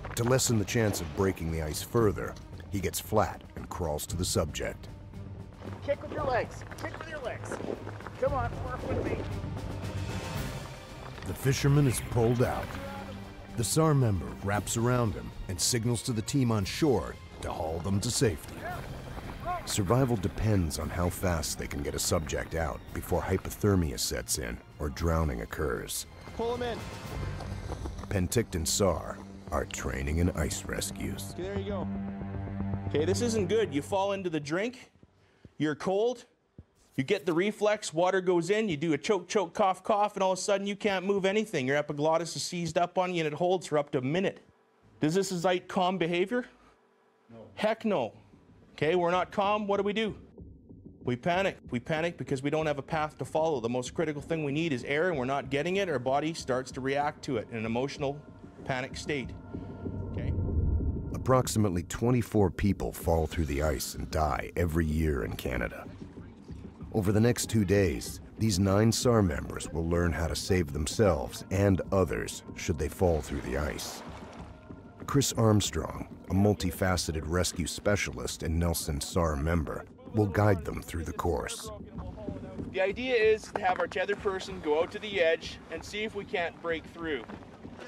it. To lessen the chance of breaking the ice further, he gets flat and crawls to the subject. Kick with your legs. Kick with your legs. Come on, work with me. The fisherman is pulled out. The SAR member wraps around him and signals to the team on shore to haul them to safety. Survival depends on how fast they can get a subject out before hypothermia sets in or drowning occurs. Pull him in. Penticton SAR are training in ice rescues. Okay, there you go. Okay, this isn't good. You fall into the drink, you're cold, you get the reflex, water goes in, you do a choke, choke, cough, cough, and all of a sudden you can't move anything. Your epiglottis is seized up on you and it holds for up to a minute. Does this incite calm behavior? No. Heck no. Okay, we're not calm, what do? We panic. We panic because we don't have a path to follow. The most critical thing we need is air and we're not getting it. Our body starts to react to it in an emotional panic state. Okay. Approximately 24 people fall through the ice and die every year in Canada. Over the next 2 days, these 9 SAR members will learn how to save themselves and others should they fall through the ice. Chris Armstrong, a multifaceted rescue specialist and Nelson SAR member, will guide them through the course. The idea is to have our tethered person go out to the edge and see if we can't break through.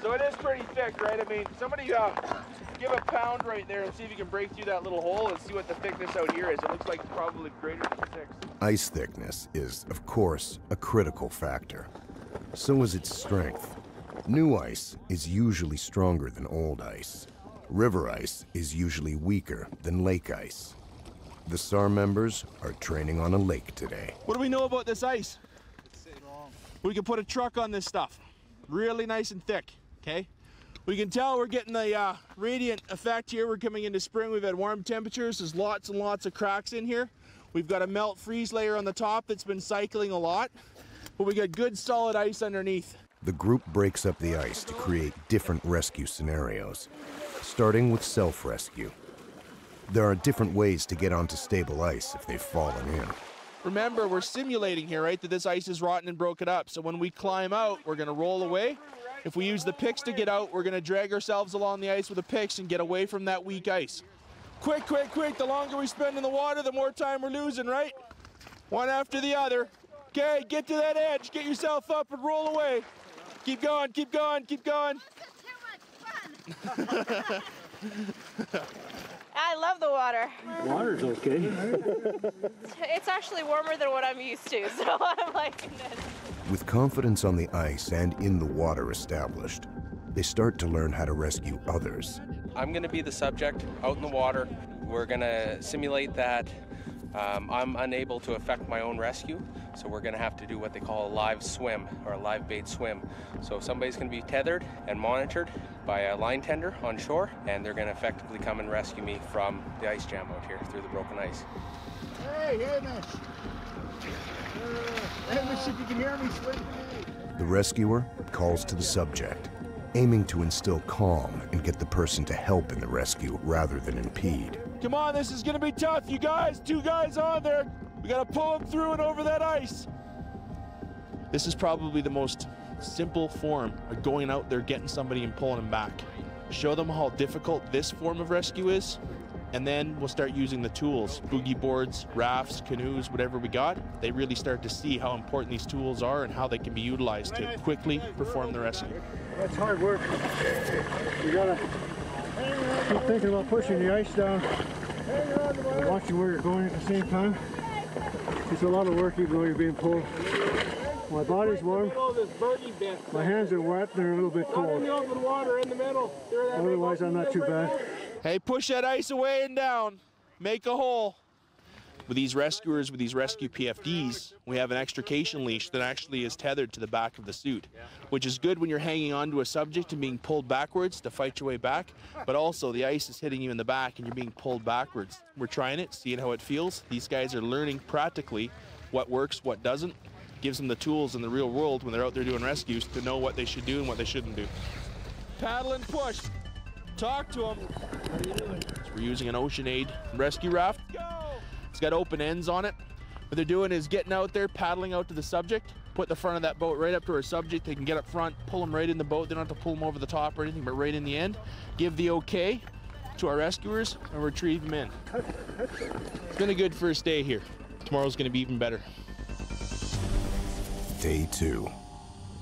So it is pretty thick, right? I mean, somebody give a pound right there and see if you can break through that little hole and see what the thickness out here is. It looks like probably greater than 6. Ice thickness is, of course, a critical factor. So is its strength. New ice is usually stronger than old ice. River ice is usually weaker than lake ice. The SAR members are training on a lake today. What do we know about this ice? We can put a truck on this stuff. Really nice and thick, okay? We can tell we're getting the radiant effect here. We're coming into spring. We've had warm temperatures. There's lots and lots of cracks in here. We've got a melt freeze layer on the top that's been cycling a lot, but we got good solid ice underneath. The group breaks up the ice to create different rescue scenarios, starting with self-rescue. There are different ways to get onto stable ice if they've fallen in. Remember, we're simulating here, right, that this ice is rotten and broken up. So when we climb out, we're going to roll away. If we use the picks to get out, we're going to drag ourselves along the ice with the picks and get away from that weak ice. Quick, quick, quick. The longer we spend in the water, the more time we're losing, right? One after the other. Okay, get to that edge. Get yourself up and roll away. Keep going, keep going, keep going. I love the water. Water's okay. It's actually warmer than what I'm used to, so I'm liking this. With confidence on the ice and in the water established, they start to learn how to rescue others. I'm going to be the subject out in the water. We're going to simulate that I'm unable to effect my own rescue, so we're going to have to do what they call a live swim or a live bait swim. So somebody's going to be tethered and monitored by a line tender on shore, and they're going to effectively come and rescue me from the ice jam out here through the broken ice. Hey, Hamish! Hamish, if you can hear me, swim. The rescuer calls to the subject, aiming to instill calm and get the person to help in the rescue rather than impede. Come on, this is gonna be tough, you guys. 2 guys on there. We gotta pull them through and over that ice. This is probably the most simple form of going out there, getting somebody and pulling them back. Show them how difficult this form of rescue is, and then we'll start using the tools, boogie boards, rafts, canoes, whatever we got. They really start to see how important these tools are and how they can be utilized to quickly perform the rescue. That's hard work. You gotta keep thinking about pushing the ice down and watching where you're going at the same time. It's a lot of work even though you're being pulled. My body's warm. My hands are wet and they're a little bit cold. Otherwise, I'm not too bad. Hey, push that ice away and down. Make a hole. With these rescuers, with these rescue PFDs, we have an extrication leash that actually is tethered to the back of the suit, which is good when you're hanging onto a subject and being pulled backwards to fight your way back, but also the ice is hitting you in the back and you're being pulled backwards. We're trying it, seeing how it feels. These guys are learning practically what works, what doesn't. Gives them the tools in the real world when they're out there doing rescues to know what they should do and what they shouldn't do. Paddle and push. Talk to them. What are you doing? So we're using an OceanAid rescue raft. It's got open ends on it. What they're doing is getting out there, paddling out to the subject, put the front of that boat right up to our subject. They can get up front, pull them right in the boat. They don't have to pull them over the top or anything, but right in the end. Give the okay to our rescuers and retrieve them in. It's been a good first day here. Tomorrow's going to be even better. Day 2.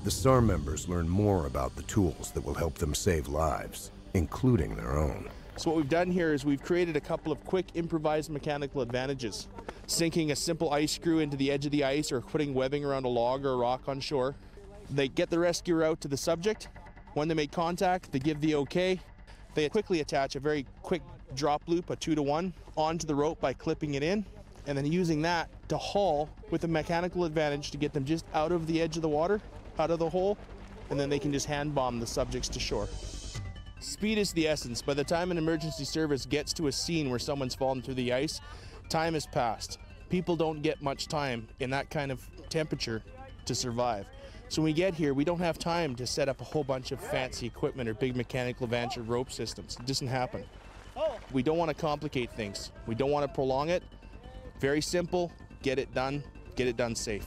The SAR members learn more about the tools that will help them save lives, including their own. So what we've done here is we've created a couple of quick improvised mechanical advantages. Sinking a simple ice screw into the edge of the ice or putting webbing around a log or a rock on shore. They get the rescuer out to the subject. When they make contact, they give the okay. They quickly attach a very quick drop loop, a 2-to-1, onto the rope by clipping it in, and then using that to haul with a mechanical advantage to get them just out of the edge of the water, out of the hole, and then they can just hand bomb the subjects to shore. Speed is the essence. By the time an emergency service gets to a scene where someone's fallen through the ice, time has passed. People don't get much time in that kind of temperature to survive. So when we get here, we don't have time to set up a whole bunch of fancy equipment or big mechanical advantage or rope systems. It doesn't happen. We don't want to complicate things. We don't want to prolong it. Very simple, get it done safe.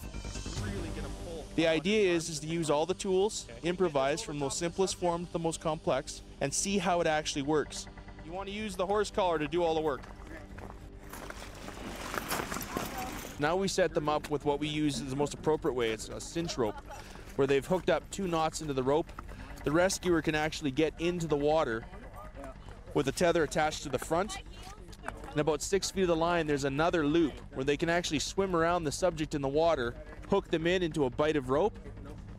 The idea is to use all the tools, improvise from the most simplest form to the most complex, and see how it actually works. You want to use the horse collar to do all the work. Now we set them up with what we use as the most appropriate way. It's a cinch rope, where they've hooked up 2 knots into the rope. The rescuer can actually get into the water with a tether attached to the front. And about 6 feet of the line, there's another loop where they can actually swim around the subject in the water, hook them into a bight of rope.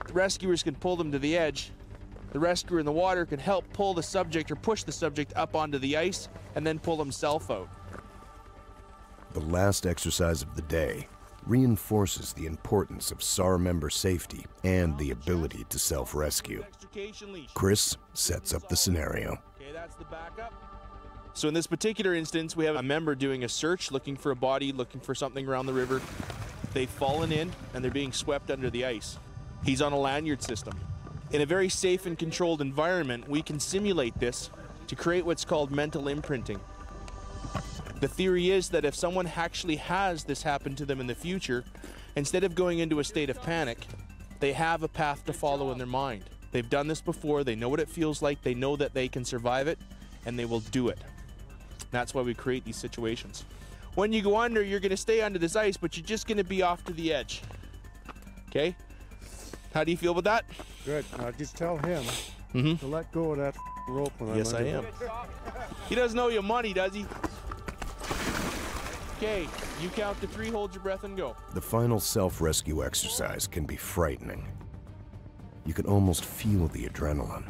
The rescuers can pull them to the edge. The rescuer in the water can help pull the subject or push the subject up onto the ice and then pull himself out. The last exercise of the day reinforces the importance of SAR member safety and the ability to self-rescue. Chris sets up the scenario. Okay, that's the backup. So in this particular instance, we have a member doing a search, looking for a body, looking for something around the river. They've fallen in and they're being swept under the ice. He's on a lanyard system. In a very safe and controlled environment, we can simulate this to create what's called mental imprinting. The theory is that if someone actually has this happen to them in the future, instead of going into a state of panic, they have a path to follow in their mind. They've done this before, they know what it feels like, they know that they can survive it, and they will do it. That's why we create these situations. When you go under, you're going to stay under this ice, but you're just going to be off to the edge. Okay? How do you feel about that? Good. Now just tell him to let go of that rope when Yes, I am. He doesn't owe you money, does he? Okay, you count to 3, hold your breath, and go. The final self-rescue exercise can be frightening. You can almost feel the adrenaline.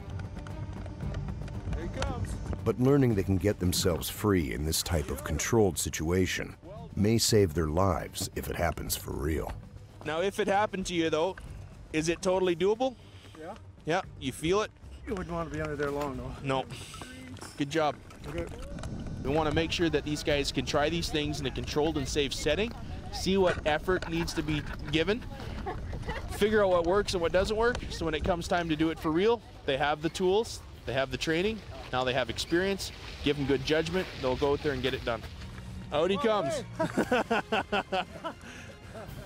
Here he comes. But learning they can get themselves free in this type of controlled situation may save their lives if it happens for real. Now, if it happened to you, though, is it totally doable? Yeah. Yeah, you feel it? You wouldn't want to be under there long, though. No. Good job. Okay. We want to make sure that these guys can try these things in a controlled and safe setting, see what effort needs to be given, figure out what works and what doesn't work, so when it comes time to do it for real, they have the tools, they have the training, now they have experience, give them good judgment, they'll go out there and get it done. Out he comes.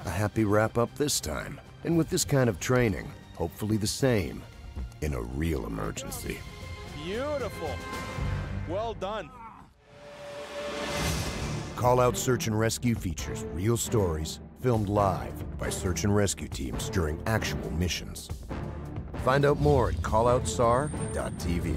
A happy wrap-up this time, and with this kind of training, hopefully the same in a real emergency. Beautiful. Well done. Call Out Search and Rescue features real stories filmed live by search and rescue teams during actual missions. Find out more at calloutsar.tv.